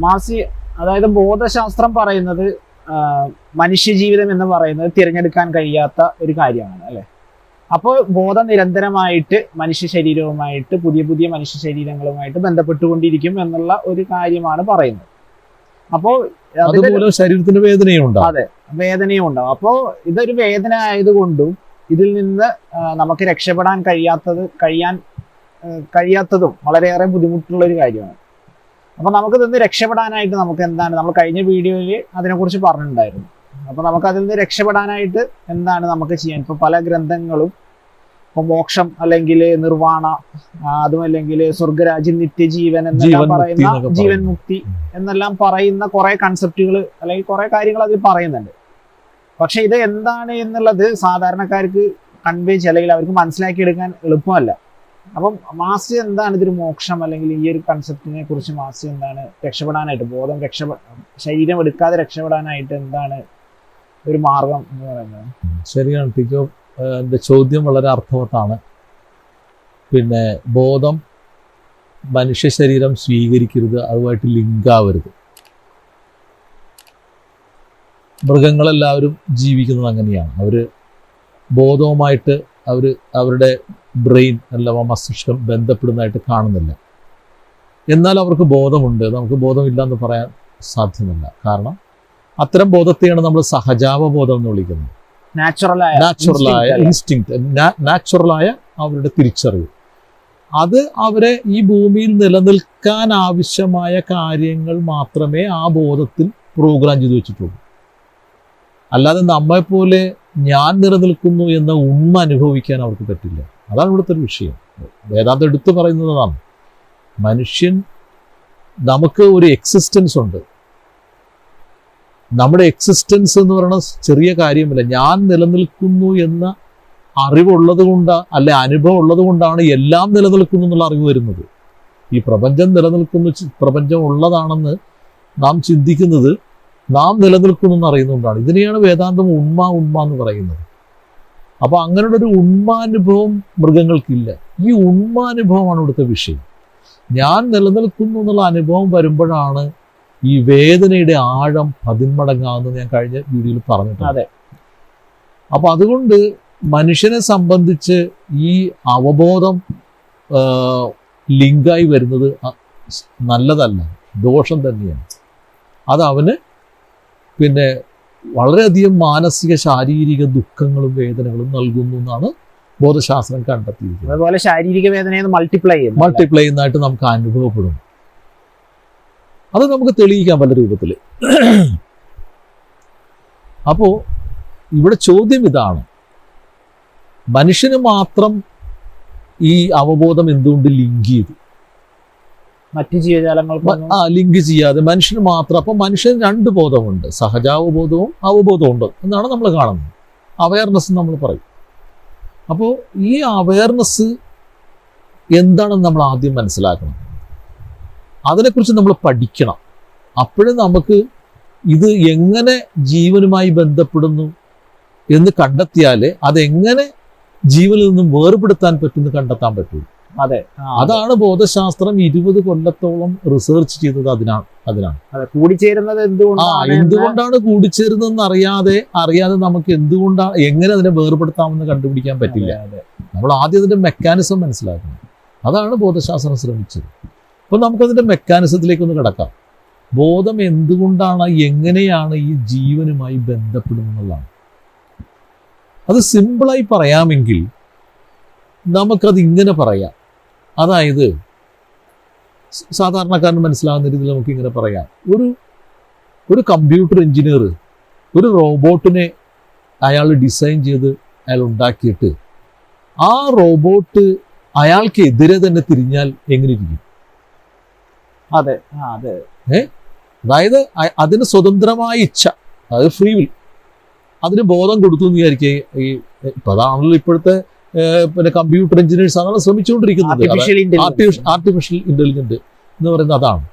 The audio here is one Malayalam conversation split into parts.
മാസി അതായത് ബോധശാസ്ത്രം പറയുന്നത് മനുഷ്യജീവിതം എന്ന് പറയുന്നത് തിരഞ്ഞെടുക്കാൻ കഴിയാത്ത ഒരു കാര്യമാണ് അല്ലെ. അപ്പോൾ ബോധം നിരന്തരമായിട്ട് മനുഷ്യ ശരീരവുമായിട്ട് പുതിയ പുതിയ മനുഷ്യ ശരീരങ്ങളുമായിട്ട് ബന്ധപ്പെട്ടുകൊണ്ടിരിക്കും എന്നുള്ള ഒരു കാര്യമാണ് പറയുന്നത്. അപ്പോൾ ശരീരത്തിന് വേദനയും ഉണ്ടാവും. അതെ, വേദനയും ഉണ്ടാവും. അപ്പോൾ ഇതൊരു വേദന ആയതുകൊണ്ടും ഇതിൽ നിന്ന് നമുക്ക് രക്ഷപ്പെടാൻ കഴിയാത്തതും വളരെയേറെ ബുദ്ധിമുട്ടുള്ള ഒരു കാര്യമാണ്. അപ്പൊ നമുക്ക് ഇതിൽ നിന്ന് രക്ഷപ്പെടാനായിട്ട് നമുക്ക് എന്താണ്, നമ്മൾ കഴിഞ്ഞ വീഡിയോയിൽ അതിനെക്കുറിച്ച് പറഞ്ഞിട്ടുണ്ടായിരുന്നു. അപ്പൊ നമുക്ക് അതിൽ നിന്ന് രക്ഷപ്പെടാനായിട്ട് എന്താണ് നമുക്ക് ചെയ്യാൻ? ഇപ്പൊ പല ഗ്രന്ഥങ്ങളും ഇപ്പൊ മോക്ഷം അല്ലെങ്കിൽ നിർവാണ, അതുമല്ലെങ്കിൽ സ്വർഗരാജ്യം, നിത്യജീവൻ എന്നെല്ലാം പറയുന്ന ജീവൻ മുക്തി എന്നെല്ലാം പറയുന്ന കുറെ കൺസെപ്റ്റുകൾ അല്ലെങ്കിൽ കുറെ കാര്യങ്ങൾ അതിൽ പറയുന്നുണ്ട്. പക്ഷെ ഇത് എന്താണ് എന്നുള്ളത് സാധാരണക്കാർക്ക് കൺവേ അല്ലെങ്കിൽ അവർക്ക് മനസ്സിലാക്കിയെടുക്കാൻ എളുപ്പമല്ല. അപ്പം മാസ്റ്റർ എന്താണ് ഇതൊരു മോക്ഷം അല്ലെങ്കിൽ ഈ ഒരു കൺസെപ്റ്റിനെ കുറിച്ച് മാസ്റ്റർ എന്താണ് രക്ഷപ്പെടാനായിട്ട്, ബോധം ശരീരം എടുക്കാതെ രക്ഷപ്പെടാനായിട്ട് എന്താണ് ഒരു മാർഗം എന്ന് പറയുന്നത്? ശരിയാണ് ടിക്കോ, എൻ്റെ ചോദ്യം വളരെ അർത്ഥവത്താണ്. പിന്നെ ബോധം മനുഷ്യ ശരീരം സ്വീകരിക്കരുത്, അതുമായിട്ട് ലിങ്കാവരുത്. മൃഗങ്ങളെല്ലാവരും ജീവിക്കുന്നത് അങ്ങനെയാണ്. അവർ ബോധവുമായിട്ട് അവരുടെ ബ്രെയിൻ അല്ല മസ്തിഷ്കം ബന്ധപ്പെടുന്നതായിട്ട് കാണുന്നില്ല. എന്നാൽ അവർക്ക് ബോധമുണ്ട്, നമുക്ക് ബോധമില്ല എന്ന് പറയാൻ സാധ്യമല്ല. കാരണം അത്തരം ബോധത്തെയാണ് നമ്മൾ സഹജാവബോധം എന്ന് വിളിക്കുന്നത്. നാച്ചുറലായ ഇൻസ്റ്റിങ്ക്റ്റ്, നാച്ചുറലായ അവരുടെ തിരിച്ചറിവ്. അത് അവരെ ഈ ഭൂമിയിൽ നിലനിൽക്കാൻ ആവശ്യമായ കാര്യങ്ങൾ മാത്രമേ ആ ബോധത്തിൽ പ്രോഗ്രാം ചെയ്തു വെച്ചിട്ടുള്ളൂ. അല്ലാതെ നമ്മെപ്പോലെ ഞാൻ നിലനിൽക്കുന്നു എന്ന ഉണ്മ അനുഭവിക്കാൻ അവർക്ക് പറ്റില്ല. അതാണ് ഇവിടുത്തെ ഒരു വിഷയം. വേദാന്തം എടുത്തു പറയുന്നതാണ്, മനുഷ്യൻ നമുക്ക് ഒരു എക്സിസ്റ്റൻസ് ഉണ്ട്. നമ്മുടെ എക്സിസ്റ്റൻസ് എന്ന് പറയുന്നത് ചെറിയ കാര്യമല്ല. ഞാൻ നിലനിൽക്കുന്നു എന്ന അറിവുള്ളത് കൊണ്ട്, അല്ലെ അനുഭവം ഉള്ളത് കൊണ്ടാണ് എല്ലാം നിലനിൽക്കുന്നു എന്നുള്ള അറിവ് വരുന്നത്. ഈ പ്രപഞ്ചം നിലനിൽക്കുന്നു, പ്രപഞ്ചം ഉള്ളതാണെന്ന് നാം ചിന്തിക്കുന്നത് നാം നിലനിൽക്കുന്നു എന്ന് അറിയുന്നതുകൊണ്ടാണ്. ഇതിനെയാണ് വേദാന്തം ഉണ്മ എന്ന് പറയുന്നത്. അപ്പൊ അങ്ങനെയുള്ള ഒരു ഉണ്മാനുഭവം മൃഗങ്ങൾക്കില്ല. ഈ ഉണ്മാനുഭവമാണ് ഇവിടുത്തെ വിഷയം. ഞാൻ നിലനിൽക്കുന്നു എന്നുള്ള അനുഭവം വരുമ്പോഴാണ് ഈ വേദനയുടെ ആഴം 10 മടങ്ങാവുന്നത് ഞാൻ കഴിഞ്ഞ വീഡിയോയിൽ പറഞ്ഞിട്ടുണ്ട്. അപ്പൊ അതുകൊണ്ട് മനുഷ്യനെ സംബന്ധിച്ച് ഈ അവബോധം ലിങ്കായി വരുന്നത് നല്ലതല്ല, ദോഷം തന്നെയാണ്. അത് അവന് പിന്നെ വളരെയധികം മാനസിക ശാരീരിക ദുഃഖങ്ങളും വേദനകളും നൽകുന്നു എന്നാണ് ബോധശാസ്ത്രം കണ്ടെത്തിയിരിക്കുന്നത്. അതുപോലെ ശാരീരിക വേദനയെ മൾട്ടിപ്ലൈ ചെയ്യുന്നതായിട്ട് നമുക്ക് അനുഭവപ്പെടും. അത് നമുക്ക് തെളിയിക്കാം പല രൂപത്തിൽ. അപ്പോ ഇവിടെ ചോദ്യം ഇതാണ്, മനുഷ്യന് മാത്രം ഈ അവബോധം എന്തുകൊണ്ട് ലിങ്ക് ചെയ്തു? മറ്റു ജീവജാലങ്ങൾക്ക് ലിങ്ക് ചെയ്യാതെ മനുഷ്യന് മാത്രം. അപ്പൊ മനുഷ്യന് 2 ബോധമുണ്ട്, സഹജാവബോധവും അവബോധവും ഉണ്ട് എന്നാണ് നമ്മൾ കാണുന്നത്. അവയർനെസ് നമ്മൾ പറയും. അപ്പോൾ ഈ അവയർനെസ് എന്താണെന്ന് നമ്മൾ ആദ്യം മനസ്സിലാക്കണം. അതിനെക്കുറിച്ച് നമ്മൾ പഠിക്കണം. അപ്പോഴും നമുക്ക് ഇത് എങ്ങനെ ജീവനുമായി ബന്ധപ്പെടുന്നു എന്ന് കണ്ടെത്തിയാലേ അതെങ്ങനെ ജീവനിൽ നിന്നും വേർപെടുത്താൻ പറ്റുമെന്ന് കണ്ടെത്താൻ പറ്റുള്ളൂ. അതാണ് ബോധശാസ്ത്രം 20 കൊല്ലത്തോളം റിസർച്ച് ചെയ്തത്. അതിനാണ് കൂടിച്ചേരുന്നത്. എന്തുകൊണ്ടാണ് കൂടിച്ചേരുന്നതെന്ന് അറിയാതെ നമുക്ക് എങ്ങനെ അതിനെ വേർപെടുത്താമെന്ന് കണ്ടുപിടിക്കാൻ പറ്റില്ല. നമ്മൾ ആദ്യം അതിന്റെ മെക്കാനിസം മനസ്സിലാക്കണം. അതാണ് ബോധശാസ്ത്രം ശ്രമിച്ചത്. അപ്പൊ നമുക്കതിന്റെ മെക്കാനിസത്തിലേക്കൊന്ന് കിടക്കാം. ബോധം എന്തുകൊണ്ടാണ്, എങ്ങനെയാണ് ഈ ജീവനുമായി ബന്ധപ്പെടുന്നതാണ്. അത് സിമ്പിളായി പറയാമെങ്കിൽ നമുക്കത് ഇങ്ങനെ പറയാം. അതായത് സാധാരണക്കാരന് മനസ്സിലാകുന്ന രീതിയിൽ നമുക്ക് ഇങ്ങനെ പറയാം. ഒരു കമ്പ്യൂട്ടർ എഞ്ചിനീയർ ഒരു റോബോട്ടിനെ അയാൾ ഡിസൈൻ ചെയ്ത് അയാൾ ഉണ്ടാക്കിയിട്ട് ആ റോബോട്ട് അയാൾക്ക് എതിരെ തന്നെ തിരിഞ്ഞാൽ എങ്ങനെ ഇരിക്കും? അതായത് അതിന് സ്വതന്ത്രമായ ഇച്ഛ, അതായത് ഫ്രീ വിൽ, അതിന് ബോധം കൊടുത്തു എന്ന് വിചാരിക്കുക. ഇപ്പൊ അതാണല്ലോ ഇപ്പോഴത്തെ പിന്നെ കമ്പ്യൂട്ടർ എഞ്ചിനീയേഴ്സ് അതാണ് ശ്രമിച്ചുകൊണ്ടിരിക്കുന്നത്. ആർട്ടിഫിഷ്യൽ ഇന്റലിജന്റ് എന്ന് പറയുന്നത് അതാണ്.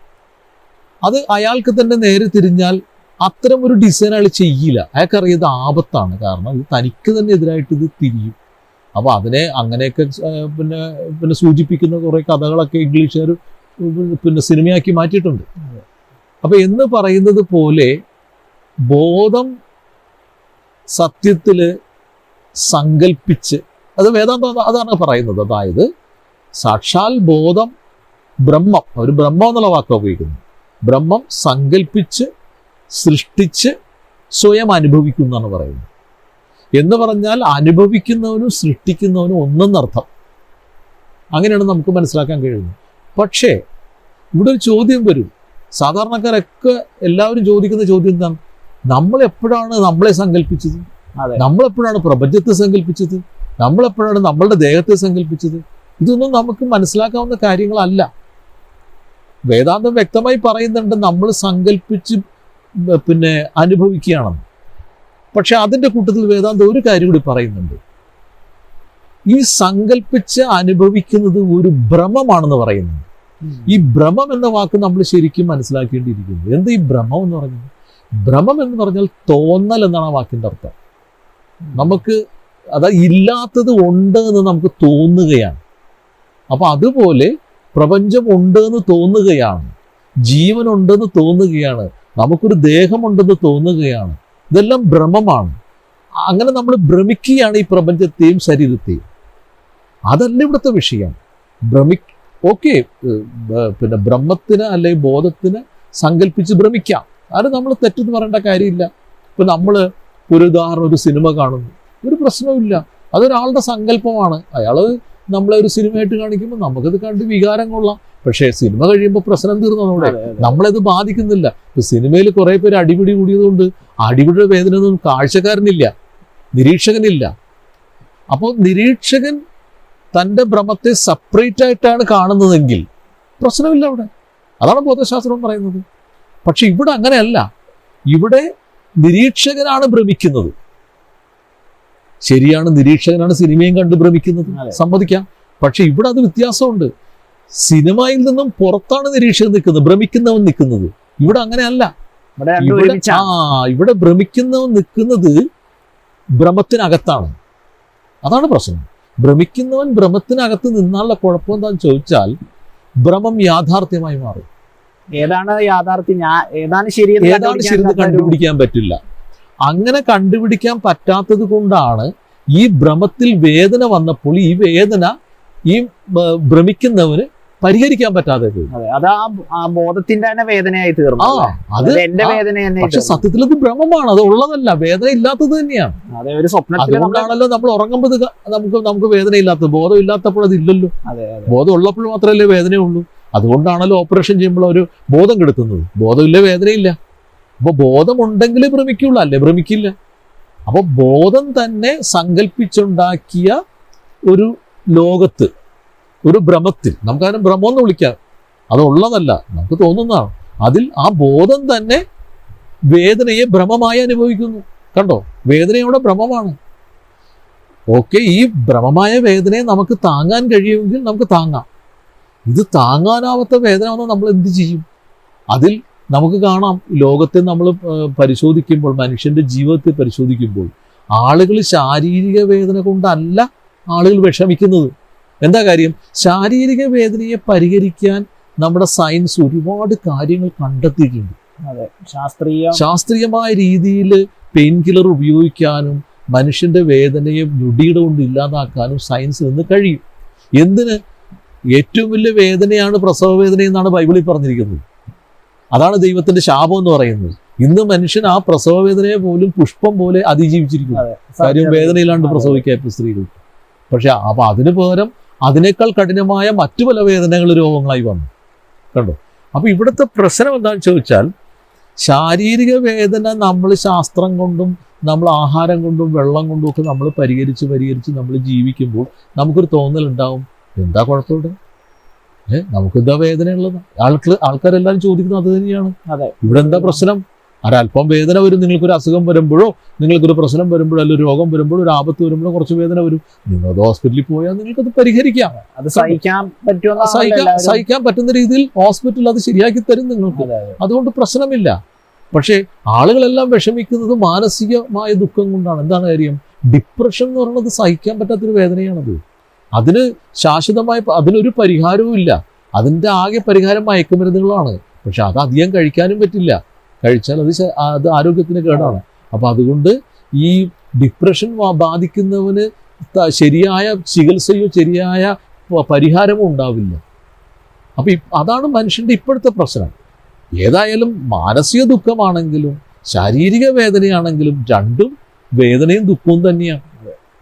അത് അയാൾക്ക് തന്നെ നേരെ തിരിഞ്ഞാൽ അത്തരം ഒരു ഡിസൈൻ അയാൾ ചെയ്യില്ല. അയാൾക്കറിയത് ആപത്താണ്. കാരണം ഇത് തനിക്ക് തന്നെ എതിരായിട്ട് ഇത് തിരിയും. അപ്പൊ അതിനെ അങ്ങനെയൊക്കെ പിന്നെ സൂചിപ്പിക്കുന്ന കുറെ കഥകളൊക്കെ ഇംഗ്ലീഷുകാർ പിന്നെ സിനിമയാക്കി മാറ്റിയിട്ടുണ്ട്. അപ്പൊ എന്ന് പറയുന്നത് പോലെ ബോധം സത്യത്തില് സങ്കല്പിച്ച്, അത് വേദാന്തം അതാണ് പറയുന്നത്. അതായത് സാക്ഷാൽ ബോധം, ബ്രഹ്മം, ഒരു ബ്രഹ്മം എന്നുള്ള വാക്ക് ഉപയോഗിക്കുന്നു. ബ്രഹ്മം സങ്കല്പിച്ച് സൃഷ്ടിച്ച് സ്വയം അനുഭവിക്കുന്നു എന്നാണ് പറയുന്നത്. എന്ന് പറഞ്ഞാൽ അനുഭവിക്കുന്നവനും സൃഷ്ടിക്കുന്നവനും ഒന്നെന്നർത്ഥം. അങ്ങനെയാണ് നമുക്ക് മനസ്സിലാക്കാൻ കഴിയുന്നത്. പക്ഷേ ഇവിടെ ഒരു ചോദ്യം വരും. സാധാരണക്കാരൊക്കെ എല്ലാവരും ചോദിക്കുന്ന ചോദ്യം എന്താണ്? നമ്മൾ എപ്പോഴാണ് നമ്മളെ സങ്കല്പിച്ചത്? നമ്മളെപ്പോഴാണ് പ്രപഞ്ചത്തെ സങ്കല്പിച്ചത്? നമ്മളെപ്പോഴാണ് നമ്മളുടെ ദേഹത്തെ സങ്കല്പിച്ചത്? ഇതൊന്നും നമുക്ക് മനസ്സിലാക്കാവുന്ന കാര്യങ്ങളല്ല. വേദാന്തം വ്യക്തമായി പറയുന്നുണ്ട് നമ്മൾ സങ്കല്പിച്ച് അനുഭവിക്കുകയാണെന്ന്. പക്ഷെ അതിൻ്റെ കൂട്ടത്തിൽ വേദാന്തം ഒരു കാര്യം കൂടി പറയുന്നുണ്ട്. ഈ സങ്കല്പിച്ച് അനുഭവിക്കുന്നത് ഒരു ഭ്രമമാണെന്ന് പറയുന്നുണ്ട്. ഈ ഭ്രമം എന്ന വാക്ക് നമ്മൾ ശരിക്കും മനസ്സിലാക്കേണ്ടിയിരിക്കുന്നു. എന്താ ഈ ഭ്രമം എന്ന് പറഞ്ഞത്? ഭ്രമം എന്ന് പറഞ്ഞാൽ തോന്നൽ എന്നാണ് ആ വാക്കിൻ്റെ അർത്ഥം. നമുക്ക് അതായത് ഇല്ലാത്തത് ഉണ്ട് എന്ന് നമുക്ക് തോന്നുകയാണ്. അപ്പൊ അതുപോലെ പ്രപഞ്ചം ഉണ്ട് എന്ന് തോന്നുകയാണ്, ജീവനുണ്ടെന്ന് തോന്നുകയാണ്, നമുക്കൊരു ദേഹമുണ്ടെന്ന് തോന്നുകയാണ്. ഇതെല്ലാം ഭ്രമമാണ്. അങ്ങനെ നമ്മൾ ഭ്രമിക്കുകയാണ് ഈ പ്രപഞ്ചത്തെയും ശരീരത്തെയും. അതല്ല ഇവിടുത്തെ വിഷയം. ഓക്കെ, ബ്രഹ്മത്തിന് അല്ലെങ്കിൽ ബോധത്തിന് സങ്കല്പിച്ച് ഭ്രമിക്കാം. അത് നമ്മൾ തെറ്റെന്ന് പറയേണ്ട കാര്യമില്ല. ഇപ്പൊ നമ്മൾ ഒരു ഉദാഹരണം, ഒരു സിനിമ കാണുന്നു, ഒരു പ്രശ്നവുമില്ല. അതൊരാളുടെ സങ്കല്പമാണ്. അയാൾ നമ്മളെ ഒരു സിനിമയായിട്ട് കാണിക്കുമ്പോൾ നമുക്കത് കണ്ട് വികാരം കൊള്ളാം. പക്ഷേ സിനിമ കഴിയുമ്പോൾ പ്രശ്നം തീർന്നതോടെ നമ്മളത് ബാധിക്കുന്നില്ല. ഇപ്പൊ സിനിമയിൽ കുറെ പേര് അടിപിടി കൂടിയതുകൊണ്ട് അടിപിടിയുടെ വേദനയൊന്നും കാഴ്ചക്കാരനില്ല, നിരീക്ഷകനില്ല. അപ്പോൾ നിരീക്ഷകൻ തൻ്റെ ഭ്രമത്തെ സെപ്പറേറ്റ് ആയിട്ടാണ് കാണുന്നതെങ്കിൽ പ്രശ്നമില്ല അവിടെ. അതാണ് ബോധശാസ്ത്രം പറയുന്നത്. പക്ഷെ ഇവിടെ അങ്ങനെയല്ല. ഇവിടെ നിരീക്ഷകനാണ് ഭ്രമിക്കുന്നത്. ശരിയാണ്, നിരീക്ഷകനാണ് സിനിമയും കണ്ട് ഭ്രമിക്കുന്നത്, സമ്മതിക്കാം. പക്ഷെ ഇവിടെ അത് വ്യത്യാസമുണ്ട്. സിനിമയിൽ നിന്നും പുറത്താണ് നിരീക്ഷകൻ നിൽക്കുന്നത്, ഭ്രമിക്കുന്നവൻ നിൽക്കുന്നത്. ഇവിടെ അങ്ങനെയല്ല. ഇവിടെ ഭ്രമിക്കുന്നവൻ നിൽക്കുന്നത് ഭ്രമത്തിനകത്താണ്. അതാണ് പ്രശ്നം. ഭ്രമിക്കുന്നവൻ ഭ്രമത്തിനകത്ത് നിന്നുള്ള കുഴപ്പം എന്താണെന്ന് ചോദിച്ചാൽ ഭ്രമം യാഥാർത്ഥ്യമായി മാറും. ഏതാണ് യാഥാർത്ഥ്യം, ഏതാണ് ശരിയെന്ന് കണ്ടുപിടിക്കാൻ പറ്റില്ല. അങ്ങനെ കണ്ടുപിടിക്കാൻ പറ്റാത്തത് കൊണ്ടാണ് ഈ ഭ്രമത്തിൽ വേദന വന്നപ്പോൾ ഈ വേദന ഈ ഭ്രമിക്കുന്നവന് പരിഹരിക്കാൻ പറ്റാതെ പോയി. അത് ആ ബോധത്തിന്റെ തന്നെ വേദനയായി തീർന്നു. അത് എന്റെ വേദന. പക്ഷെ സത്യത്തിൽ അത് ഭ്രമമാണ്, അത് ഉള്ളതല്ല, വേദന ഇല്ലാത്തത് തന്നെയാണ്. അതുകൊണ്ടാണല്ലോ നമ്മൾ ഉറങ്ങുമ്പോൾ നമുക്ക് വേദന ഇല്ലാത്തത്. ബോധം ഇല്ലാത്തപ്പോൾ അതില്ലല്ലോ. ബോധം ഉള്ളപ്പോൾ മാത്രമല്ലേ വേദനയുള്ളൂ. അതുകൊണ്ടാണല്ലോ ഓപ്പറേഷൻ ചെയ്യുമ്പോൾ ഒരു ബോധം കെടുത്തുന്നത്. ബോധമില്ല, വേദനയില്ല. അപ്പൊ ബോധമുണ്ടെങ്കിൽ ഭ്രമിക്കുള്ളൂ, അല്ലേ ഭ്രമിക്കില്ല. അപ്പൊ ബോധം തന്നെ സങ്കല്പിച്ചുണ്ടാക്കിയ ഒരു ലോകത്ത്, ഒരു ഭ്രമത്തിൽ, നമുക്കതിനെ ഭ്രമം എന്ന് വിളിക്കാം, അതുള്ളതല്ല, നമുക്ക് തോന്നുന്നതാണ്. അതിൽ ആ ബോധം തന്നെ വേദനയെ ഭ്രമമായി അനുഭവിക്കുന്നു. കണ്ടോ, വേദനയോടെ ഭ്രമമാണ്. ഓക്കെ, ഈ ഭ്രമമായ വേദനയെ നമുക്ക് താങ്ങാൻ കഴിയുമെങ്കിൽ നമുക്ക് താങ്ങാം. ഇത് താങ്ങാനാവാത്ത വേദന വന്നാൽ നമ്മൾ എന്ത് ചെയ്യും? അതിൽ നമുക്ക് കാണാം, ലോകത്തെ നമ്മൾ പരിശോധിക്കുമ്പോൾ, മനുഷ്യന്റെ ജീവിതത്തെ പരിശോധിക്കുമ്പോൾ ആളുകൾ ശാരീരിക വേദന കൊണ്ടല്ല ആളുകൾ വിഷമിക്കുന്നത്. എന്താ കാര്യം? ശാരീരിക വേദനയെ പരിഹരിക്കാൻ നമ്മുടെ സയൻസ് ഒരുപാട് കാര്യങ്ങൾ കണ്ടെത്തിയിട്ടുണ്ട്. ശാസ്ത്രീയമായ രീതിയിൽ പെയിൻ കില്ലർ ഉപയോഗിക്കാനും മനുഷ്യന്റെ വേദനയെ ഞൊടിയുടെ കൊണ്ട് ഇല്ലാതാക്കാനും സയൻസിന് ഇന്ന് കഴിയും. എന്തിന്? ഏറ്റവും വലിയ വേദനയാണ് പ്രസവ വേദന എന്നാണ് ബൈബിളിൽ പറഞ്ഞിരിക്കുന്നത്. അതാണ് ദൈവത്തിന്റെ ശാപം എന്ന് പറയുന്നത്. ഇന്ന് മനുഷ്യൻ ആ പ്രസവ വേദനയെ പോലും പുഷ്പം പോലെ അതിജീവിച്ചിരിക്കുന്നു. കാര്യം വേദനയില്ലാണ്ട് പ്രസവിക്കാത്ത സ്ത്രീകൾ. പക്ഷെ അപ്പൊ അതിന് പകരം അതിനേക്കാൾ കഠിനമായ മറ്റു പല വേദനകൾ, രോഗങ്ങളായി വന്നു. കണ്ടോ? അപ്പൊ ഇവിടുത്തെ പ്രശ്നം എന്താണെന്ന് ചോദിച്ചാൽ, ശാരീരിക വേദന നമ്മൾ ശാസ്ത്രം കൊണ്ടും നമ്മൾ ആഹാരം കൊണ്ടും വെള്ളം കൊണ്ടും ഒക്കെ നമ്മൾ പരിഹരിച്ച് നമ്മൾ ജീവിക്കുമ്പോൾ നമുക്കൊരു തോന്നലുണ്ടാവും, എന്താ കുഴപ്പമിവിടെ? നമുക്കെന്താ വേദനയുള്ളത്? ആൾക്കാരെല്ലാവരും ചോദിക്കുന്നത് അത് തന്നെയാണ്. ഇവിടെ എന്താ പ്രശ്നം? ഒരല്പം വേദന വരും. നിങ്ങൾക്കൊരു അസുഖം വരുമ്പോഴോ, നിങ്ങൾക്കൊരു പ്രശ്നം വരുമ്പോഴോ, അല്ലെങ്കിൽ രോഗം വരുമ്പോഴോ, ഒരു ആപത്ത് വരുമ്പോഴോ കുറച്ച് വേദന വരും. നിങ്ങൾ ഹോസ്പിറ്റലിൽ പോയാൽ നിങ്ങൾക്കത് പരിഹരിക്കാം. അത് സഹിക്കാൻ പറ്റുന്ന രീതിയിൽ ഹോസ്പിറ്റൽ അത് ശരിയാക്കി തരും നിങ്ങൾക്ക്. അതുകൊണ്ട് പ്രശ്നമില്ല. പക്ഷേ ആളുകളെല്ലാം വിഷമിക്കുന്നത് മാനസികമായ ദുഃഖം കൊണ്ടാണ്. എന്താണ് കാര്യം? ഡിപ്രഷൻ എന്ന് പറയുന്നത് സഹിക്കാൻ പറ്റാത്തൊരു വേദനയാണത്. അതിന് ശാശ്വതമായ അതിനൊരു പരിഹാരവും ഇല്ല. അതിൻ്റെ ആകെ പരിഹാരം മയക്കുമരുന്നുകളാണ്. പക്ഷെ അത് അധികം കഴിക്കാനും പറ്റില്ല. കഴിച്ചാൽ അത് ആരോഗ്യത്തിന് കേടാണ്. അപ്പം അതുകൊണ്ട് ഈ ഡിപ്രഷൻ ബാധിക്കുന്നവന് ശരിയായ ചികിത്സയോ ശരിയായ പരിഹാരമോ ഉണ്ടാവില്ല. അപ്പം അതാണ് മനുഷ്യൻ്റെ ഇപ്പോഴത്തെ പ്രശ്നം. ഏതായാലും മാനസിക ദുഃഖമാണെങ്കിലും ശാരീരിക വേദനയാണെങ്കിലും രണ്ടും വേദനയും ദുഃഖവും തന്നെയാണ്.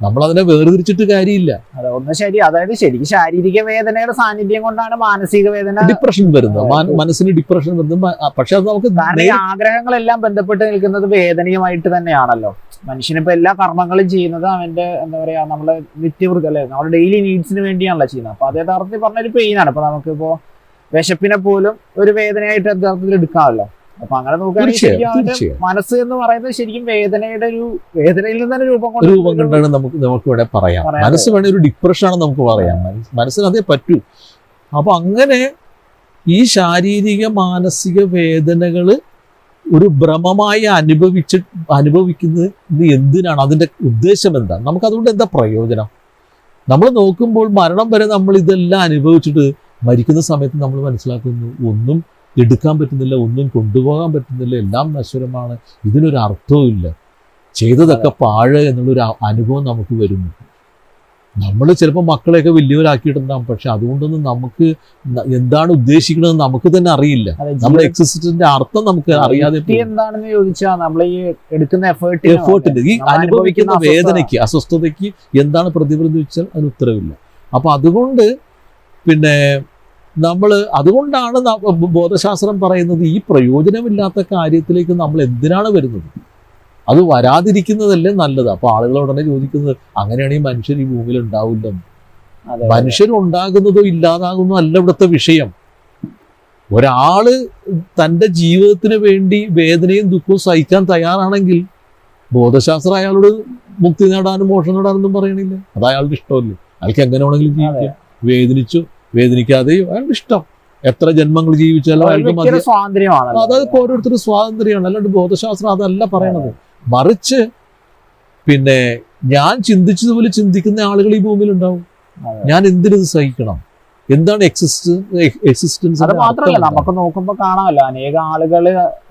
നമ്മളതിനെ വേർതിരിച്ചിട്ട് കാര്യമില്ല. അതെ, ഒന്ന് ശരി. അതായത് ശരിക്കും ശാരീരിക വേദനയുടെ സാന്നിധ്യം കൊണ്ടാണ് മാനസിക വേദന, ഡിപ്രഷൻ വരുന്നത്, മനസ്സിന് ഡിപ്രഷൻ വരുന്നത്. പക്ഷെ അത് നമുക്ക് ഈ ആഗ്രഹങ്ങളെല്ലാം ബന്ധപ്പെട്ട് നിൽക്കുന്നത് വേദനയുമായിട്ട് തന്നെയാണല്ലോ. മനുഷ്യനിപ്പോ എല്ലാ കർമ്മങ്ങളും ചെയ്യുന്നത് അവന്റെ എന്താ പറയാ നമ്മളെ നിത്യവൃത്തി അല്ലെ, നമ്മുടെ ഡെയിലി നീഡ്സിന് വേണ്ടിയാണല്ലോ ചെയ്യുന്നത്. അപ്പൊ അത് യഥാർത്ഥത്തിൽ പറഞ്ഞൊരു പെയിനാണ്. ഇപ്പൊ നമുക്കിപ്പോ വിശപ്പിനെ പോലും ഒരു വേദനയായിട്ട് യഥാർത്ഥത്തിൽ എടുക്കാമല്ലോ. അപ്പൊ അങ്ങനെ നോക്കുകയാണെങ്കിൽ മനസ്സ് എന്ന് പറയുന്നത് ശരിക്കും വേദനയിൽ നിന്ന് തന്നെ രൂപം കൊണ്ടാണ് നമുക്ക് ഇവിടെ പറയാം. മനസ്സ് വേണേ ഒരു ഡിപ്രഷനാണ് നമുക്ക് പറയാം. മനസ്സിന് അതേ പറ്റൂ. അപ്പൊ അങ്ങനെ ഈ ശാരീരിക മാനസിക വേദനകള് ഒരു ഭ്രമമായി അനുഭവിക്കുന്നത് എന്തിനാണ്? അതിന്റെ ഉദ്ദേശം എന്താണ്? നമുക്ക് അതുകൊണ്ട് എന്താ പ്രയോജനം? നമ്മൾ നോക്കുമ്പോൾ മരണം വരെ നമ്മൾ ഇതെല്ലാം അനുഭവിച്ചിട്ട് മരിക്കുന്ന സമയത്ത് നമ്മൾ മനസ്സിലാക്കുന്നു ഒന്നും എടുക്കാൻ പറ്റുന്നില്ല, ഒന്നും കൊണ്ടുപോകാൻ പറ്റുന്നില്ല, എല്ലാം നശ്വരമാണ്, ഇതിനൊരു അർത്ഥവും ഇല്ല, ചെയ്തതൊക്കെ പാഴ് എന്നുള്ളൊരു അനുഭവം നമുക്ക് വരുന്നു. നമ്മൾ ചിലപ്പോൾ മക്കളെയൊക്കെ വലിയവരാക്കിയിട്ടുണ്ടാകും, പക്ഷെ അതുകൊണ്ടൊന്നും നമുക്ക് എന്താണ് ഉദ്ദേശിക്കുന്നത് നമുക്ക് തന്നെ അറിയില്ല. നമ്മുടെ എക്സിസ്റ്റൻസിന്റെ അർത്ഥം നമുക്ക് അറിയാതെ എന്താണെന്ന് ചോദിച്ചാൽ നമ്മൾ ഈ എടുക്കുന്ന എഫേർട്ടിന്റെ ഈ അനുഭവിക്കുന്ന വേദനയ്ക്ക് അസ്വസ്ഥതയ്ക്ക് എന്താണ് പ്രതിഫലിച്ചാൽ അതിന് ഉത്തരവില്ല. അപ്പൊ അതുകൊണ്ട് അതുകൊണ്ടാണ് ബോധശാസ്ത്രം പറയുന്നത് ഈ പ്രയോജനമില്ലാത്ത കാര്യത്തിലേക്ക് നമ്മൾ എന്തിനാണ് വരുന്നത്? അത് വരാതിരിക്കുന്നതല്ലേ നല്ലത്. അപ്പൊ ആളുകൾ ഉടനെ ചോദിക്കുന്നത് അങ്ങനെയാണെങ്കിൽ മനുഷ്യർ ഈ ഭൂമിയിൽ ഉണ്ടാവില്ലെന്ന്. മനുഷ്യരുണ്ടാകുന്നതോ ഇല്ലാതാകുന്നതോ അല്ല ഇവിടുത്തെ വിഷയം. ഒരാള് തൻ്റെ ജീവിതത്തിന് വേണ്ടി വേദനയും ദുഃഖവും സഹിക്കാൻ തയ്യാറാണെങ്കിൽ ബോധശാസ്ത്രം അയാളോട് മുക്തി നേടാനും മോക്ഷം നേടാനൊന്നും പറയണില്ല. അത് അയാളുടെ ഇഷ്ടമല്ലേ. അയാൾക്ക് എങ്ങനെ വേണമെങ്കിലും ജീവിക്കാം. വേദനിക്കാതെയോ അയാളുടെ ഇഷ്ടം. എത്ര ജന്മങ്ങൾ ജീവിച്ചാലും അയാൾക്ക് സ്വാതന്ത്ര്യമാണ്. അതായത് ഓരോരുത്തരും സ്വാതന്ത്ര്യമാണ്. അല്ലാണ്ട് ബോധശാസ്ത്രം അതല്ല പറയണത്. മറിച്ച് ഞാൻ ചിന്തിച്ചതുപോലെ ചിന്തിക്കുന്ന ആളുകൾ ഈ ഭൂമിയിൽ ഉണ്ടാവും. ഞാൻ എന്തിനത് സഹിക്കണം? എന്താണ് എക്സിസ്റ്റൻസ്? അത് മാത്രമല്ല, നമുക്ക് നോക്കുമ്പോൾ കാണാമല്ലോ അനേക ആളുകൾ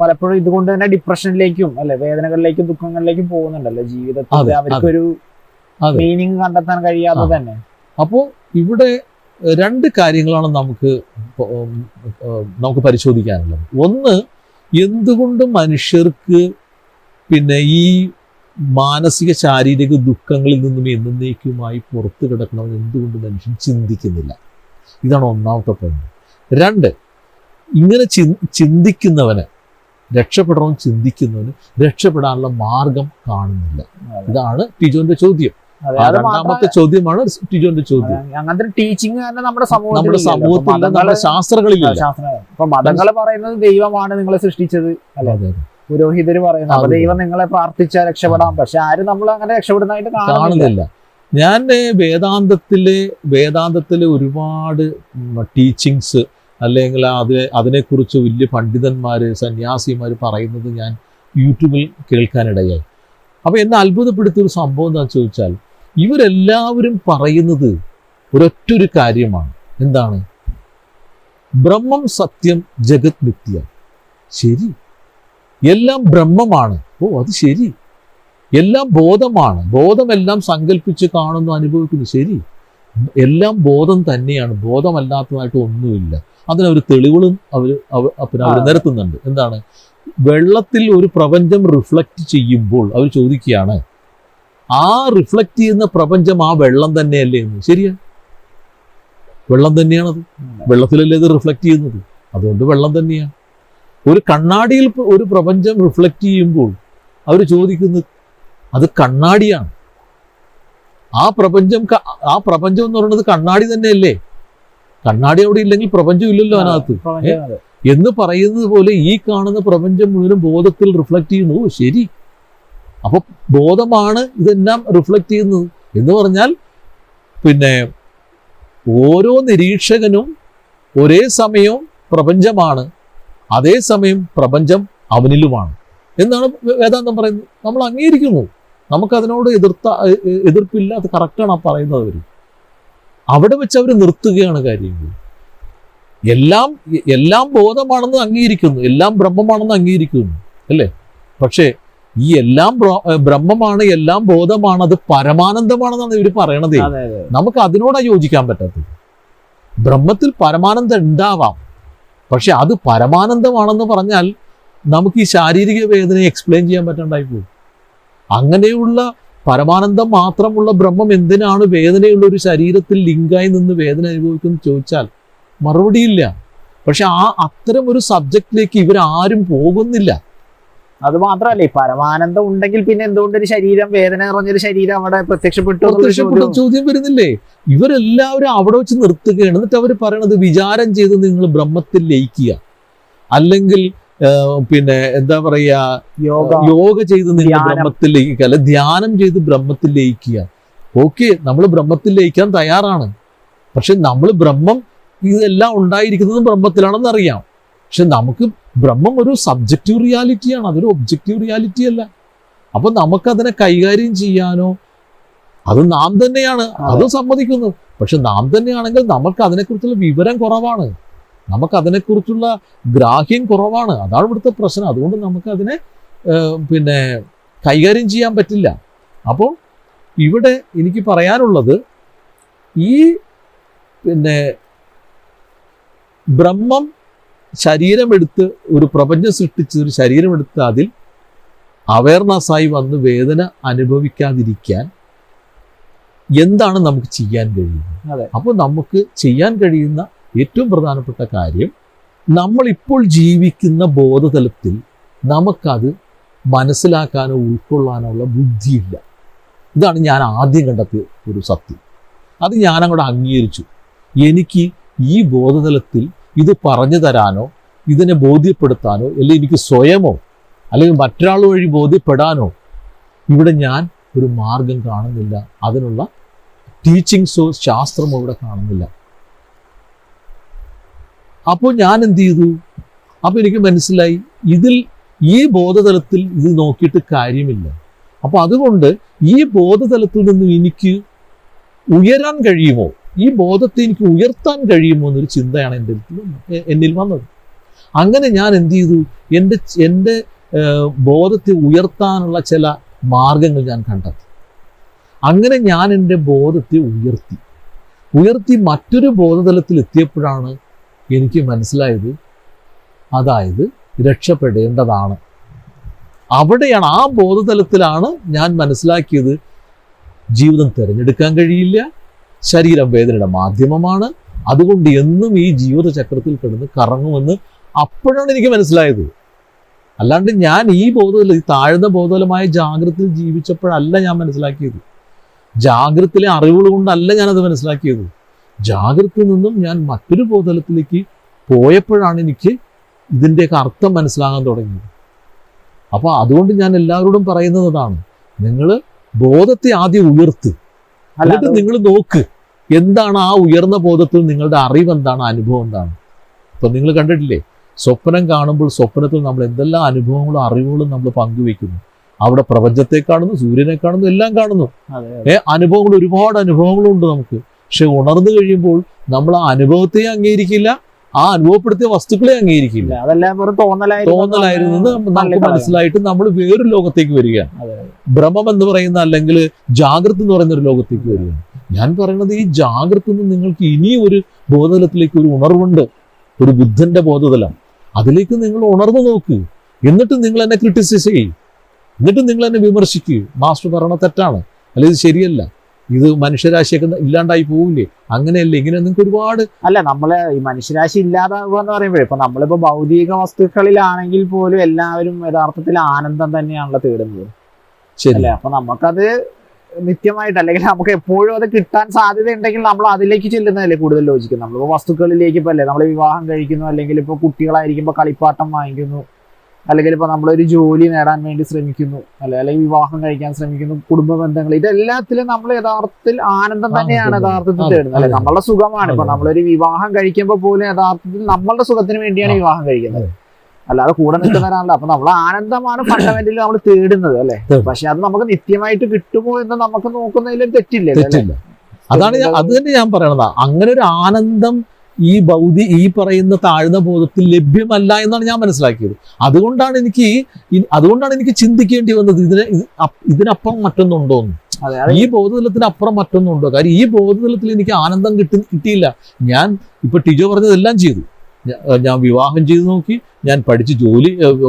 പലപ്പോഴും ഇതുകൊണ്ട് തന്നെ ഡിപ്രഷനിലേക്കും അല്ലെ വേദനകളിലേക്കും ദുഃഖങ്ങളിലേക്കും പോകുന്നുണ്ടല്ലോ ജീവിതത്തിൽ. അവർക്കൊരു മീനിങ് കണ്ടെത്താൻ കഴിയാതെ തന്നെ. അപ്പോൾ ഇവിടെ രണ്ട് കാര്യങ്ങളാണ് നമുക്ക് പരിശോധിക്കാനുള്ളത്. ഒന്ന്, എന്തുകൊണ്ട് മനുഷ്യർക്ക് ഈ മാനസിക ശാരീരിക ദുഃഖങ്ങളിൽ നിന്നും എന്നേക്കുമായി പുറത്തു കിടക്കണമെന്ന് എന്തുകൊണ്ട് മനുഷ്യൻ ചിന്തിക്കുന്നില്ല? ഇതാണ് ഒന്നാമത്തെ പോയിന്റ്. രണ്ട്, ഇങ്ങനെ ചിന്തിക്കുന്നവന് രക്ഷപ്പെടണമെന്ന് ചിന്തിക്കുന്നവന് രക്ഷപ്പെടാനുള്ള മാർഗം കാണുന്നില്ല. ഇതാണ് ടിജോന്റെ ചോദ്യം. രണ്ടാമത്തെ ചോദ്യമാണ് ടിജോന്റെ ചോദ്യം. അങ്ങനത്തെ ടീച്ചിങ് തന്നെ നമ്മുടെ സമൂഹത്തിൽ നമ്മുടെ ശാസ്ത്രങ്ങളില്ല. മതങ്ങൾ പറയുന്നത് ദൈവമാണ് നിങ്ങളെ സൃഷ്ടിച്ചത് അല്ലെ, പുരോഹിതര് പറയുന്നത് ദൈവം നിങ്ങളെ പ്രാർത്ഥിച്ചാൽ രക്ഷപ്പെടാം. പക്ഷെ ആരും നമ്മൾ അങ്ങനെ രക്ഷപ്പെടുന്നതായിട്ട് കാണുന്നില്ല. ഞാൻ വേദാന്തത്തിലെ ഒരുപാട് ടീച്ചിങ്സ് അല്ലെങ്കിൽ അതിനെക്കുറിച്ച് വലിയ പണ്ഡിതന്മാര് സന്യാസിമാര് പറയുന്നത് ഞാൻ യൂട്യൂബിൽ കേൾക്കാനിടയായി. അപ്പൊ എന്നെ അത്ഭുതപ്പെടുത്തിയൊരു സംഭവം എന്താണെന്ന് ചോദിച്ചാൽ, ഇവരെല്ലാവരും പറയുന്നത് ഒരൊറ്റൊരു കാര്യമാണ്. എന്താണ്? ബ്രഹ്മം സത്യം ജഗത് മിഥ്യ. ശരി, എല്ലാം ബ്രഹ്മമാണ്. അത് ശരി. എല്ലാം ബോധമാണ്. ബോധമെല്ലാം സങ്കല്പിച്ച് കാണുന്നു, അനുഭവിക്കുന്നു. ശരി, എല്ലാം ബോധം തന്നെയാണ്. ബോധമല്ലാത്തതായിട്ട് ഒന്നുമില്ല. അതിനവർ തെളിവുകളും അവർ നിരത്തുന്നുണ്ട്. എന്താണ്? വെള്ളത്തിൽ ഒരു പ്രപഞ്ചം റിഫ്ലക്റ്റ് ചെയ്യുമ്പോൾ അവർ ചോദിക്കുകയാണ്, ആ റിഫ്ലക്റ്റ് ചെയ്യുന്ന പ്രപഞ്ചം ആ വെള്ളം തന്നെയല്ലേ എന്ന്. ശരിയാ, വെള്ളം തന്നെയാണത്. വെള്ളത്തിലല്ലേ ഇത് റിഫ്ലക്റ്റ് ചെയ്യുന്നത്. അതുകൊണ്ട് വെള്ളം തന്നെയാണ്. ഒരു കണ്ണാടിയിൽ ഒരു പ്രപഞ്ചം റിഫ്ലക്റ്റ് ചെയ്യുമ്പോൾ അവർ ചോദിക്കുന്നത് അത് കണ്ണാടിയാണ്. ആ പ്രപഞ്ചം എന്ന് പറയുന്നത് കണ്ണാടി തന്നെയല്ലേ. കണ്ണാടി അവിടെ ഇല്ലെങ്കിൽ പ്രപഞ്ചം ഇല്ലല്ലോ അതിനകത്ത് എന്ന് പറയുന്നത് പോലെ ഈ കാണുന്ന പ്രപഞ്ചം മുഴുവൻ ബോധത്തിൽ റിഫ്ലക്റ്റ് ചെയ്യുന്നു. ശരി, അപ്പൊ ബോധമാണ് ഇതെല്ലാം റിഫ്ലക്റ്റ് ചെയ്യുന്നത് എന്ന് പറഞ്ഞാൽ ഓരോ നിരീക്ഷകനും ഒരേ സമയം പ്രപഞ്ചമാണ്, അതേസമയം പ്രപഞ്ചം അവനിലുമാണ് എന്നാണ് വേദാന്തം പറയുന്നത്. നമ്മൾ അംഗീകരിക്കുന്നു, നമുക്കതിനോട് എതിർപ്പില്ല. അത് കറക്റ്റാണ് ആ പറയുന്നത്. അവിടെ വെച്ച് അവർ നിർത്തുകയാണ് കാര്യങ്ങൾ. എല്ലാം ബോധമാണെന്ന് അംഗീകരിക്കുന്നു, എല്ലാം ബ്രഹ്മമാണെന്ന് അംഗീകരിക്കുന്നു, അല്ലേ? പക്ഷേ ഈ എല്ലാം ബ്രഹ്മമാണ്, എല്ലാം ബോധമാണ്, അത് പരമാനന്ദമാണെന്നാണ് ഇവർ പറയണത്. നമുക്ക് അതിനോടാ യോജിക്കാൻ പറ്റാത്തത്. ബ്രഹ്മത്തിൽ പരമാനന്ദം ഉണ്ടാവാം, പക്ഷെ അത് പരമാനന്ദമാണെന്ന് പറഞ്ഞാൽ നമുക്ക് ഈ ശാരീരിക വേദനയെ എക്സ്പ്ലെയിൻ ചെയ്യാൻ പറ്റാണ്ടായി പോകും. അങ്ങനെയുള്ള പരമാനന്ദം മാത്രമുള്ള ബ്രഹ്മം എന്തിനാണ് വേദനയുള്ള ഒരു ശരീരത്തിൽ ലിങ്കായി നിന്ന് വേദന അനുഭവിക്കുന്നു ചോദിച്ചാൽ മറുപടിയില്ല. പക്ഷെ അത്തരം ഒരു സബ്ജക്റ്റിലേക്ക് ഇവരാരും പോകുന്നില്ല. അത് മാത്രമല്ല, ഈ പരമാനന്ദം ഉണ്ടെങ്കിൽ പിന്നെ എന്തുകൊണ്ടൊരു ശരീരം, വേദന നിറഞ്ഞൊരു ശരീരം അവിടെ പ്രത്യക്ഷപ്പെട്ടു ചോദ്യം വരുന്നില്ലേ? ഇവരെല്ലാവരും അവിടെ വെച്ച് നിർത്തുകയാണ്. എന്നിട്ട് അവർ പറയണത് വിചാരം ചെയ്ത് നിങ്ങൾ ബ്രഹ്മത്തിൽ ലയിക്കുക, അല്ലെങ്കിൽ പിന്നെ എന്താ പറയാ, യോഗ ചെയ്ത് നിങ്ങൾ ബ്രഹ്മത്തിൽ ലയിക്കുക, അല്ലെ ധ്യാനം ചെയ്ത് ബ്രഹ്മത്തിൽ ലയിക്കുക. ഓക്കെ, നമ്മൾ ബ്രഹ്മത്തിൽ ലയിക്കാൻ തയ്യാറാണ്. പക്ഷെ നമ്മൾ ബ്രഹ്മം ഇതെല്ലാം ഉണ്ടായിരിക്കുന്നത് ബ്രഹ്മത്തിലാണെന്ന് അറിയാം. പക്ഷെ നമുക്ക് ബ്രഹ്മം ഒരു സബ്ജക്റ്റീവ് റിയാലിറ്റിയാണ്, അതൊരു ഒബ്ജക്റ്റീവ് റിയാലിറ്റി അല്ല. അപ്പൊ നമുക്കതിനെ കൈകാര്യം ചെയ്യാനോ, അത് നാം തന്നെയാണ്, അത് സമ്മതിക്കുന്നു. പക്ഷെ നാം തന്നെയാണെങ്കിൽ നമുക്ക് അതിനെക്കുറിച്ചുള്ള വിവരം കുറവാണ്, നമുക്ക് അതിനെക്കുറിച്ചുള്ള ഗ്രാഹ്യം കുറവാണ്. അതാണ് ഇവിടുത്തെ പ്രശ്നം. അതുകൊണ്ട് നമുക്ക് അതിനെ പിന്നെ കൈകാര്യം ചെയ്യാൻ പറ്റില്ല. അപ്പോൾ ഇവിടെ എനിക്ക് പറയാനുള്ളത്, ഈ പിന്നെ ബ്രഹ്മം ശരീരമെടുത്ത് ഒരു പ്രപഞ്ചം സൃഷ്ടിച്ച് ഒരു ശരീരമെടുത്ത് അതിൽ അവയർനെസ്സായി വന്ന് വേദന അനുഭവിക്കാതിരിക്കാൻ എന്താണ് നമുക്ക് ചെയ്യാൻ കഴിയുന്നത്? അപ്പോൾ നമുക്ക് ചെയ്യാൻ കഴിയുന്ന ഏറ്റവും പ്രധാനപ്പെട്ട കാര്യം, നമ്മളിപ്പോൾ ജീവിക്കുന്ന ബോധതലത്തിൽ നമുക്കത് മനസ്സിലാക്കാനോ ഉൾക്കൊള്ളാനോ ഉള്ള ബുദ്ധിയില്ല. ഇതാണ് ഞാൻ ആദ്യം കണ്ടെത്തിയ ഒരു സത്യം. അത് ഞാനങ്ങോട്ട് അംഗീകരിച്ചു. എനിക്ക് ഈ ബോധതലത്തിൽ ഇത് പറഞ്ഞു തരാനോ, ഇതിനെ ബോധ്യപ്പെടുത്താനോ, അല്ലെങ്കിൽ എനിക്ക് സ്വയമോ അല്ലെങ്കിൽ മറ്റൊരാൾ വഴി ബോധ്യപ്പെടാനോ ഇവിടെ ഞാൻ ഒരു മാർഗം കാണുന്നില്ല. അതിനുള്ള ടീച്ചിങ്സോ ശാസ്ത്രമോ ഇവിടെ കാണുന്നില്ല. അപ്പോൾ ഞാൻ എന്ത് ചെയ്തു? അപ്പോൾ എനിക്ക് മനസ്സിലായി, ഈ ബോധതലത്തിൽ ഇത് നോക്കിയിട്ട് കാര്യമില്ല. അപ്പോൾ അതുകൊണ്ട് ഈ ബോധതലത്തിൽ നിന്നും എനിക്ക് ഉയരാൻ കഴിയുമോ, ഈ ബോധത്തെ എനിക്ക് ഉയർത്താൻ കഴിയുമോ എന്നൊരു ചിന്തയാണ് എന്നിൽ വന്നത്. അങ്ങനെ ഞാൻ എന്ത് ചെയ്തു? എൻ്റെ ബോധത്തെ ഉയർത്താനുള്ള ചില മാർഗങ്ങൾ ഞാൻ കണ്ടെത്തി. അങ്ങനെ ഞാൻ എൻ്റെ ബോധത്തെ ഉയർത്തി മറ്റൊരു ബോധതലത്തിൽ എത്തിയപ്പോഴാണ് എനിക്ക് മനസ്സിലായത്, അതായത് രക്ഷപ്പെടേണ്ടതാണ്. അവിടെയാണ്, ആ ബോധതലത്തിലാണ് ഞാൻ മനസ്സിലാക്കിയത്, ജീവിതം തിരഞ്ഞെടുക്കാൻ കഴിയില്ല, ശരീരം വേദനയുടെ മാധ്യമമാണ്, അതുകൊണ്ട് എന്നും ഈ ജീവിത ചക്രത്തിൽ കിടന്ന് കറങ്ങുമെന്ന് അപ്പോഴാണ് എനിക്ക് മനസ്സിലായത്. അല്ലാണ്ട് ഞാൻ ഈ ബോധതലം, ഈ താഴ്ന്ന ബോധതലമായ ജാഗ്രതയിൽ ജീവിച്ചപ്പോഴല്ല ഞാൻ മനസ്സിലാക്കിയത്. ജാഗ്രതയിലെ അറിവുകൾ കൊണ്ടല്ല ഞാനത് മനസ്സിലാക്കിയത്. ജാഗ്രതയിൽ നിന്നും ഞാൻ മറ്റൊരു ബോധതലത്തിലേക്ക് പോയപ്പോഴാണ് എനിക്ക് ഇതിൻ്റെയൊക്കെ അർത്ഥം മനസ്സിലാകാൻ തുടങ്ങിയത്. അപ്പോൾ അതുകൊണ്ട് ഞാൻ എല്ലാവരോടും പറയുന്നത് അതാണ്, നിങ്ങൾ ബോധത്തെ ആദ്യം ഉയർത്ത്, എന്നിട്ട് നിങ്ങൾ നോക്ക് എന്താണ് ആ ഉയർന്ന ബോധത്തിൽ നിങ്ങളുടെ അറിവ് എന്താണ്, അനുഭവം എന്താണ്. ഇപ്പം നിങ്ങൾ കണ്ടിട്ടില്ലേ, സ്വപ്നം കാണുമ്പോൾ സ്വപ്നത്തിൽ നമ്മൾ എന്തെല്ലാം അനുഭവങ്ങളും അറിവുകളും നമ്മൾ പങ്കുവെക്കുന്നു. അവിടെ പ്രപഞ്ചത്തെ കാണുന്നു, സൂര്യനെ കാണുന്നു, എല്ലാം കാണുന്നു. അനുഭവങ്ങൾ, ഒരുപാട് അനുഭവങ്ങളുണ്ട് നമുക്ക്. പക്ഷെ ഉണർന്നു കഴിയുമ്പോൾ നമ്മൾ ആ അനുഭവത്തെ അംഗീകരിക്കില്ല, ആ അനുഭവപ്പെടുത്തിയ വസ്തുക്കളെ അംഗീകരിക്കില്ല. തോന്നലായിരുന്നു നമുക്ക് മനസ്സിലായിട്ട് നമ്മൾ വേറൊരു ലോകത്തേക്ക് വരികയാണ്. ഭ്രമം എന്ന് പറയുന്ന, അല്ലെങ്കിൽ ജാഗ്രത എന്ന് പറയുന്ന ഒരു ലോകത്തേക്ക് വരികയാണ്. ഞാൻ പറയുന്നത്, ഈ ജാഗ്രത നിങ്ങൾക്ക് ഇനിയും ഒരു ബോധതലത്തിലേക്ക് ഒരു ഉണർവുണ്ട്, ഒരു ബുദ്ധന്റെ ബോധതലം. അതിലേക്ക് നിങ്ങൾ ഉണർന്നു നോക്ക്. എന്നിട്ട് നിങ്ങൾ എന്നെ ക്രിട്ടിസൈസ് ചെയ്യും, എന്നിട്ട് നിങ്ങൾ എന്നെ വിമർശിക്കുക. മാസ്റ്റർ പറയണ തെറ്റാണ്, അല്ലെങ്കിൽ ഇത് ശരിയല്ല, ഇത് മനുഷ്യരാശിയൊക്കെ ഇല്ലാണ്ടായി പോവില്ലേ, അങ്ങനെയല്ല, ഇങ്ങനെ നിങ്ങൾക്ക് ഒരുപാട് നമ്മള് ഈ മനുഷ്യരാശി ഇല്ലാതാകുക എന്ന് പറയുമ്പോഴേ, ഇപ്പൊ നമ്മളിപ്പോ ഭൗതിക വസ്തുക്കളിലാണെങ്കിൽ പോലും എല്ലാവരും യഥാർത്ഥത്തിൽ ആനന്ദം തന്നെയാണല്ലോ തേടുന്നത്, ശരിയല്ലേ? അപ്പൊ നമുക്കത് നിത്യമായിട്ട്, അല്ലെങ്കിൽ നമുക്ക് എപ്പോഴും അത് കിട്ടാൻ സാധ്യത ഉണ്ടെങ്കിൽ നമ്മൾ അതിലേക്ക് ചെല്ലുന്നതല്ലേ കൂടുതൽ ലോജിക്കും. നമ്മളിപ്പോ വസ്തുക്കളിലേക്ക് ഇപ്പൊ അല്ലേ നമ്മൾ വിവാഹം കഴിക്കുന്നു, അല്ലെങ്കിൽ ഇപ്പൊ കുട്ടികളായിരിക്കുമ്പോൾ കളിപ്പാട്ടം വാങ്ങിക്കുന്നു, അല്ലെങ്കിൽ ഇപ്പൊ നമ്മളൊരു ജോലി നേടാൻ വേണ്ടി ശ്രമിക്കുന്നു, അല്ലെങ്കിൽ വിവാഹം കഴിക്കാൻ ശ്രമിക്കുന്നു, കുടുംബ ബന്ധങ്ങൾ, ഇതെല്ലാത്തിലും നമ്മൾ യഥാർത്ഥത്തിൽ ആനന്ദം തന്നെയാണ് യഥാർത്ഥത്തിൽ തേടുന്നത്, അല്ലെ? നമ്മളുടെ സുഖമാണ്. ഇപ്പൊ നമ്മളൊരു വിവാഹം കഴിക്കുമ്പോൾ പോലും യഥാർത്ഥത്തിൽ നമ്മളുടെ സുഖത്തിന് വേണ്ടിയാണ് വിവാഹം കഴിക്കുന്നത്, അല്ലാതെ കൂടെ നിൽക്കുന്നവരാണല്ലോ. അപ്പൊ നമ്മൾ ആനന്ദമാണ് ഫണ്ടമെന്റലി നമ്മൾ തേടുന്നത്, അല്ലെ? പക്ഷെ അത് നമുക്ക് നിത്യമായിട്ട് കിട്ടുമോ എന്ന് നമുക്ക് നോക്കുന്നതിലും തെറ്റില്ല. അതാണ് അത് തന്നെ ഞാൻ പറയണത്. അങ്ങനെ ഒരു ആനന്ദം ഈ പറയുന്ന താഴ്ന്ന ബോധത്തിൽ ലഭ്യമല്ല എന്നാണ് ഞാൻ മനസ്സിലാക്കിയത്. അതുകൊണ്ടാണ് എനിക്ക് ചിന്തിക്കേണ്ടി വന്നത് ഇതിനപ്പുറം മറ്റൊന്നുണ്ടോന്ന്. ഈ ബോധതലത്തിന് അപ്പുറം മറ്റൊന്നുണ്ടോ? കാര്യം ഈ ബോധതലത്തിൽ എനിക്ക് ആനന്ദം കിട്ടിയില്ല. ഞാൻ ഇപ്പൊ ടിജോ പറഞ്ഞതെല്ലാം ചെയ്തു. ഞാൻ വിവാഹം ചെയ്തു നോക്കി, ഞാൻ പഠിച്ച്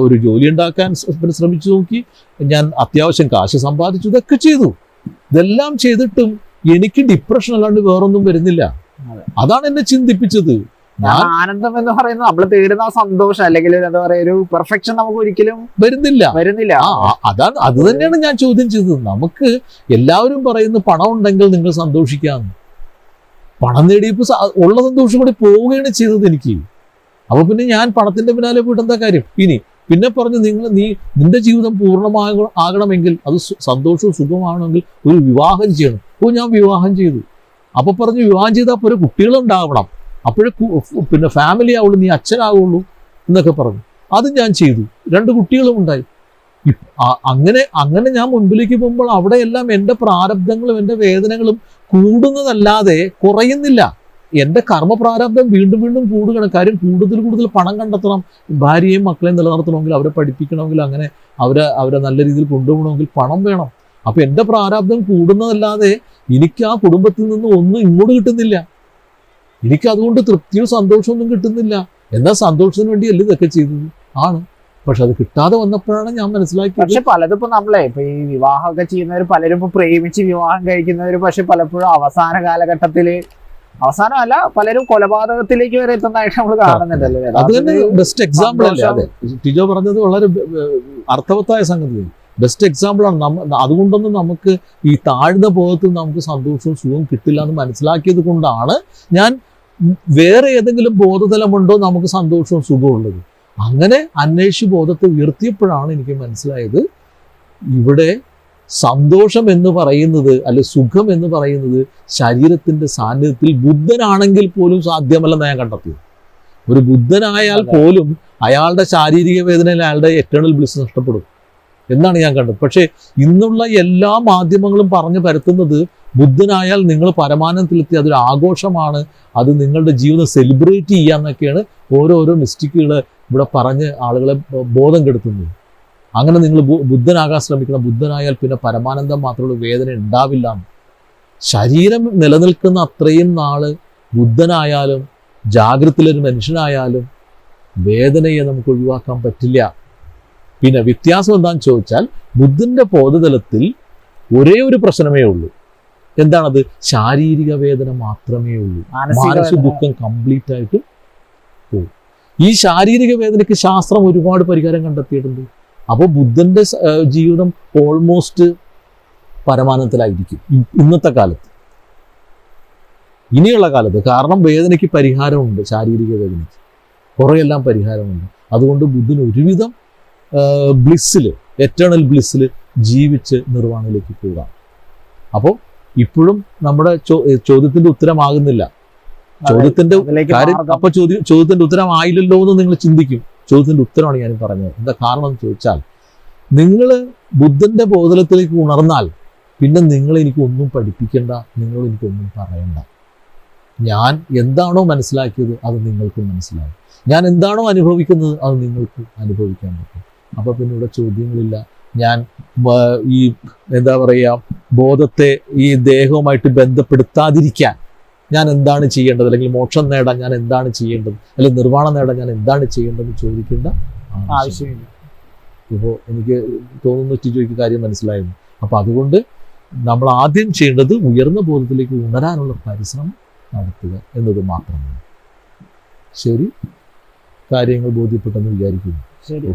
ഒരു ജോലി ഉണ്ടാക്കാൻ ശ്രമിച്ചു നോക്കി, ഞാൻ അത്യാവശ്യം കാശ് സമ്പാദിച്ചു, ഇതൊക്കെ ചെയ്തു. ഇതെല്ലാം ചെയ്തിട്ടും എനിക്ക് ഡിപ്രഷൻ അല്ലാണ്ട് വേറൊന്നും വരുന്നില്ല. അതാണ് എന്നെ ചിന്തിപ്പിച്ചത്. ആനന്ദം എന്ന് പറയുന്നത് നമ്മൾ തേടുന്ന സന്തോഷം അല്ലെങ്കിൽ എന്താ പറയാ ഒരു പെർഫെക്ഷൻ നമുക്ക് ഒരിക്കലും വരുന്നില്ല. അത് തന്നെയാണ് ഞാൻ ചോദ്യം ചെയ്തത്. നമുക്ക് എല്ലാവരും പറയുന്നു പണം ഉണ്ടെങ്കിൽ നിങ്ങൾ സന്തോഷിക്കാന്ന്. പണം നേടിയപ്പോ ഉള്ള സന്തോഷം കൂടി പോവുകയാണ് ചെയ്തത് എനിക്ക്. അപ്പൊ പിന്നെ ഞാൻ പണത്തിന്റെ പിന്നാലെ പോയിട്ട് എന്താ കാര്യം? പിന്നെ പറഞ്ഞു നിന്റെ ജീവിതം ആകണമെങ്കിൽ അത് സന്തോഷവും സുഖമാണെങ്കിൽ ഒരു വിവാഹം ചെയ്യണം. ഞാൻ വിവാഹം ചെയ്തു. അപ്പൊ പറഞ്ഞു വിവാഹം ചെയ്താൽ ഒരു കുട്ടികളുണ്ടാവണം, അപ്പോഴേ പിന്നെ ഫാമിലി ആവുള്ളൂ, നീ അച്ഛനാവുള്ളൂ എന്നൊക്കെ പറഞ്ഞു. അത് ഞാൻ ചെയ്തു. 2 കുട്ടികളും ഉണ്ടായി. അങ്ങനെ ഞാൻ മുൻപിലേക്ക് പോകുമ്പോൾ അവിടെയെല്ലാം എൻ്റെ പ്രാരബ്ധങ്ങളും എൻ്റെ വേദനകളും കൂടുന്നതല്ലാതെ കുറയുന്നില്ല. എൻ്റെ കർമ്മപ്രാരബ്ധം വീണ്ടും വീണ്ടും കൂടുകയാണ്. കാര്യം കൂടുതൽ പണം കണ്ടെത്തണം, ഭാര്യയും മക്കളെയും നിലനിർത്തണമെങ്കിൽ, അവരെ പഠിപ്പിക്കണമെങ്കിൽ, അങ്ങനെ അവരെ നല്ല രീതിയിൽ കൊണ്ടുപോകണമെങ്കിൽ പണം വേണം. അപ്പൊ എൻ്റെ പ്രാരബ്ധം കൂടുന്നതല്ലാതെ എനിക്ക് ആ കുടുംബത്തിൽ നിന്ന് ഒന്നും ഇങ്ങോട്ട് കിട്ടുന്നില്ല. എനിക്ക് അതുകൊണ്ട് തൃപ്തിയോ സന്തോഷമൊന്നും കിട്ടുന്നില്ല. എന്നാൽ സന്തോഷത്തിന് വേണ്ടിയല്ല ഇതൊക്കെ ചെയ്തത് ആണ്. പക്ഷെ അത് കിട്ടാതെ വന്നപ്പോഴാണ് ഞാൻ മനസ്സിലാക്കിയത്. പക്ഷെ പലതിപ്പോ നമ്മളെ ഇപ്പൊ ഈ വിവാഹമൊക്കെ ചെയ്യുന്നവർ പലരും ഇപ്പൊ പ്രേമിച്ച് വിവാഹം കഴിക്കുന്നവര് പക്ഷെ പലപ്പോഴും അവസാന കാലഘട്ടത്തില്, അവസാനമല്ല പലരും കൊലപാതകത്തിലേക്ക് വരെ എത്തുന്നതായിട്ട് നമ്മൾ കാണുന്നുണ്ടല്ലോ. അത് തന്നെ ബെസ്റ്റ് എക്സാമ്പിൾ അല്ലേ? അതെ, ടിജോ പറഞ്ഞത് വളരെ അർത്ഥവത്തായ സംഗതിയാണ്. ബെസ്റ്റ് എക്സാമ്പിളാണ്. അതുകൊണ്ടൊന്നും നമുക്ക് ഈ താഴ്ന്ന ബോധത്തിൽ നമുക്ക് സന്തോഷവും സുഖവും കിട്ടില്ല എന്ന് മനസ്സിലാക്കിയത് കൊണ്ടാണ് ഞാൻ വേറെ ഏതെങ്കിലും ബോധതലമുണ്ടോ നമുക്ക് സന്തോഷവും സുഖവും ഉള്ളത്. അങ്ങനെ അന്വേഷിച്ച് ബോധത്തെ ഉയർത്തിയപ്പോഴാണ് എനിക്ക് മനസ്സിലായത് ഇവിടെ സന്തോഷം എന്ന് പറയുന്നത് അല്ലെ സുഖം എന്ന് പറയുന്നത് ശരീരത്തിന്റെ സാന്നിധ്യത്തിൽ ബുദ്ധനാണെങ്കിൽ പോലും സാധ്യമല്ലെന്ന് ഞാൻ കണ്ടെത്തിയത്. ഒരു ബുദ്ധനായാൽ പോലും അയാളുടെ ശാരീരിക വേദനയിൽ അയാളുടെ എറ്റേണൽ ബ്ലിസ് നഷ്ടപ്പെടും എന്നാണ് ഞാൻ കണ്ടത്. പക്ഷേ ഇന്നുള്ള എല്ലാ മാധ്യമങ്ങളും പറഞ്ഞു പരത്തുന്നത് ബുദ്ധനായാൽ നിങ്ങൾ പരമാനന്ദത്തിലെത്തി, അതൊരു ആഘോഷമാണ്, അത് നിങ്ങളുടെ ജീവിതം സെലിബ്രേറ്റ് ചെയ്യാന്നൊക്കെയാണ് ഓരോരോ മിസ്റ്റേക്കുകൾ ഇവിടെ പറഞ്ഞ് ആളുകളെ ബോധം കെടുത്തുന്നത്. അങ്ങനെ നിങ്ങൾ ബുദ്ധനാകാൻ ശ്രമിക്കണം. ബുദ്ധനായാൽ പിന്നെ പരമാനന്ദം മാത്രമുള്ള വേദന ഉണ്ടാവില്ല. ശരീരം നിലനിൽക്കുന്ന അത്രയും നാള് ബുദ്ധനായാലും ജാഗ്രതയിലൊരു മനുഷ്യനായാലും വേദനയെ നമുക്ക് ഒഴിവാക്കാൻ പറ്റില്ല. പിന്നെ വ്യത്യാസം എന്താണെന്ന് ചോദിച്ചാൽ ബുദ്ധന്റെ ബോധതലത്തിൽ ഒരേ ഒരു പ്രശ്നമേ ഉള്ളൂ. എന്താണത്? ശാരീരിക വേദന മാത്രമേ ഉള്ളൂ. മാനസിക ദുഃഖം കംപ്ലീറ്റ് ആയിട്ട് പോകും. ഈ ശാരീരിക വേദനയ്ക്ക് ശാസ്ത്രം ഒരുപാട് പരിഹാരം കണ്ടെത്തിയിട്ടുണ്ട്. അപ്പോൾ ബുദ്ധന്റെ ജീവിതം ഓൾമോസ്റ്റ് പരമാനന്ദത്തിലായിരിക്കും ഇന്നത്തെ കാലത്ത്, ഇനിയുള്ള കാലത്ത്. കാരണം വേദനയ്ക്ക് പരിഹാരമുണ്ട്, ശാരീരിക വേദനയ്ക്ക് കുറേയെല്ലാം പരിഹാരമുണ്ട്. അതുകൊണ്ട് ബുദ്ധൻ ഒരുവിധം ബ്ലിസ്സിൽ, എറ്റേണൽ ബ്ലിസ്സിൽ ജീവിച്ച് നിർവ്വാണയിലേക്ക് പോകാം. അപ്പോൾ ഇപ്പോഴും നമ്മുടെ ചോദ്യത്തിന്റെ ഉത്തരമാകുന്നില്ല. ചോദ്യത്തിന്റെ കാര്യം അപ്പൊ ചോദ്യത്തിന്റെ ഉത്തരം ആയില്ലല്ലോ എന്ന് നിങ്ങൾ ചിന്തിക്കും. ചോദ്യത്തിന്റെ ഉത്തരമാണ് ഞാൻ പറഞ്ഞത്. എന്താ കാരണം എന്ന് ചോദിച്ചാൽ, നിങ്ങൾ ബുദ്ധന്റെ ബോധനത്തിലേക്ക് ഉണർന്നാൽ പിന്നെ നിങ്ങൾ എനിക്ക് ഒന്നും പഠിപ്പിക്കേണ്ട, നിങ്ങൾ എനിക്കൊന്നും പറയണ്ട. ഞാൻ എന്താണോ മനസ്സിലാക്കിയത് അത് നിങ്ങൾക്ക് മനസ്സിലാവും. ഞാൻ എന്താണോ അനുഭവിക്കുന്നത് അത് നിങ്ങൾക്ക് അനുഭവിക്കാൻ പറ്റും. അപ്പൊ പിന്നെ ഇവിടെ ചോദ്യങ്ങളില്ല. ഞാൻ ഈ എന്താ പറയുക, ബോധത്തെ ഈ ദേഹവുമായിട്ട് ബന്ധപ്പെടുത്താതിരിക്കാൻ ഞാൻ എന്താണ് ചെയ്യേണ്ടത്, അല്ലെങ്കിൽ മോക്ഷം നേടാൻ ഞാൻ എന്താണ് ചെയ്യേണ്ടത്, അല്ലെങ്കിൽ നിർവ്വാണം നേടാൻ ഞാൻ എന്താണ് ചെയ്യേണ്ടതെന്ന് ചോദിക്കേണ്ട ആവശ്യമില്ല. ഇപ്പോൾ എനിക്ക് തോന്നുന്നു ടിജോയ്ക്ക് കാര്യം മനസ്സിലായിരുന്നു. അപ്പോൾ അതുകൊണ്ട് നമ്മൾ ആദ്യം ചെയ്യേണ്ടത് ഉയർന്ന ബോധത്തിലേക്ക് ഉണരാനുള്ള പരിശ്രമം നടത്തുക എന്നത് മാത്രമാണ്. ശരി, കാര്യങ്ങൾ ബോധ്യപ്പെട്ടെന്ന് വിചാരിക്കുന്നു. ശരി.